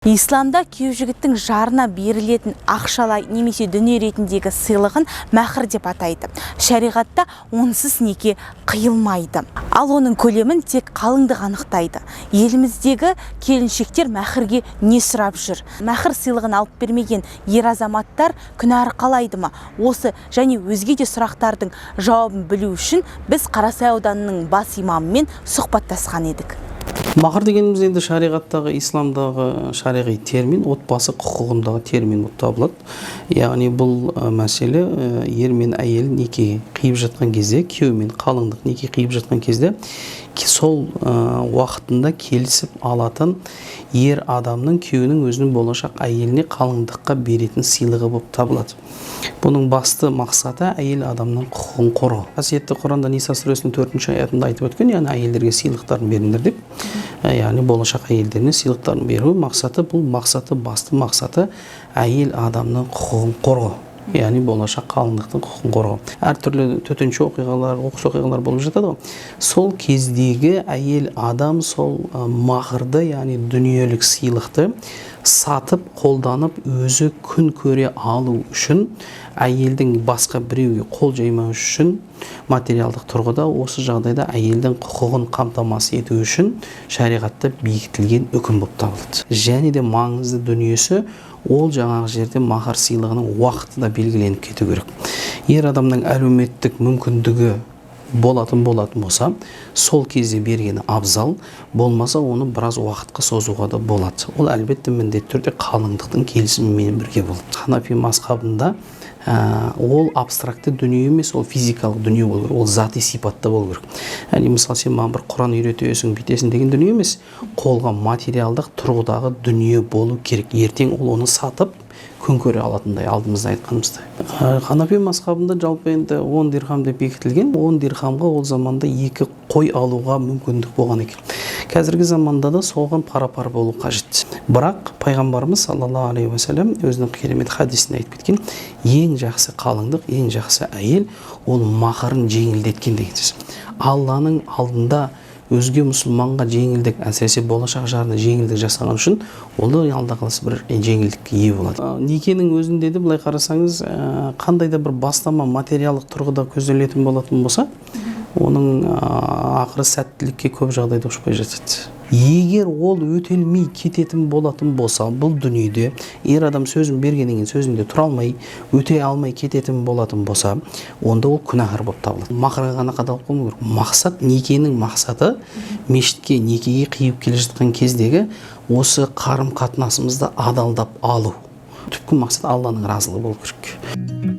Исламда күйеу жігіттің жарына берілетін ақшалай немесе дүние ретіндегі сыйлығын мәһр деп атайды. Шариғатта онсыз неке қиылмайды. Ал оның көлемін тек қалыңдық анықтайды. Еліміздегі келіншектер мәһрге не сұрап жүр? Мәһр сыйлығын алып бермеген ер азаматтар күнәһар қалайды ма? Осы және өзге де сұрақтардың жауабын білу үшін біз Қарасай ауданының бас имамымен сұхбаттасқан едік. Махр дегеніміз енді шариғаттағы, исламдағы шариғи термин, отбасы құқығындағы термин болып табылады. Яғни бұл мәселе ер мен әйел неке қиып жатқан кезде, күйеу мен қалыңдық неке қиып жатқан кезде сол уақытында келісіп алатын ер адамның күйеуінің өзінің болашақ әйеліне қалыңдыққа беретін сыйлығы болып табылады. Бұның басты мақсаты әйел адамның құқығын қорғау. Қасиетті Құранда Ниса сүресінің 4-ші аятында айтып өткен, яғни әйелдерге сыйлықтарын беріңдер деп. Яғни болашақ әйелдеріне сыйлықтарын беру мақсаты, бұл басты мақсаты әйел адамның құқығын қорғау. Яғни болашақ қалыңдықтың құқығын қорғау. Әртүрлі төтенше оқиғалар, оқыс оқиғалар болып жатады ғой. Сол кездегі әйел адам сол махрды, яғни дүниелік сыйлықты сатып, қолданып, өзі күн көре алу үшін, әйелдің басқа біреуге қол жаймау үшін, материалдық тұрғыда осы жағдайда әйелдің құқығын қамтамасыз ету үшін шариғатта бекітілген үкім болып табылады. Және де маңызды дүниесі, ол жаңағы жерде махр сыйлығының уақыты да белгіленіп кету керек. Ер адамның әлеуметтік мүмкіндігі болатын болса, сол кезде бергені абзал, болмаса оны біраз уақытқа созуға да болады. Ол әлбетте міндетті түрде қалыңдықтың келісімімен бірге болады. Ханафи мазхабында ол абстракты дүние емес, ол физикалық дүние болу керек, ол зати сипатта болу керек. Яғни мысалы сен маған бір Құран үйретесің, бүйтесің деген дүние емес, қолға материалдық тұрғыдағы дүние болу керек. Ертең ол оны сатып күн көре алатындай, алдымызда айтқанымыздай. Ханафи мазхабында жалпы енді 10 дирхам деп бекітілген. 10 дирхамға ол заманда 2 қой алуға мүмкіндік болған екен. Қазіргі заманда да соған пара-пар болу қажет. Бірақ пайғамбарымыз саллаллаху алейхи уассалам өзінің керемет хадисінде айтып кеткен, ең жақсы қалыңдық, ең жақсы әйел ол махрын жеңілдеткен деген сөз. Алланың алдында өзге мұсылманға жеңілдік, әсіресе болашақ жарына жеңілдік жасаған үшін, ол да алда қаласы бір жеңілдікке ие болады. Некенің өзінде де былай қарасаңыз, қандай да бір бастама материалдық тұрғыда көзделетін болатын болса, оның ақыры сәттілікке көп жағдайда ұшпай жатады. Егер ол өтелмей кететін болатын болса, бұл дүниеде ер адам сөзін бергеннен кейін сөзінде тұра алмай, өте алмай кететін болатын болса, онда ол күнәһар болып табылады. Махрға ғана қадалып қалмау керек. Мақсат, некенің мақсаты мешітке, некеге қиып келе жатқан кездегі осы қарым қатынасымызды адалдап алу. Түпкі мақсат Алланың разылығы болу керек.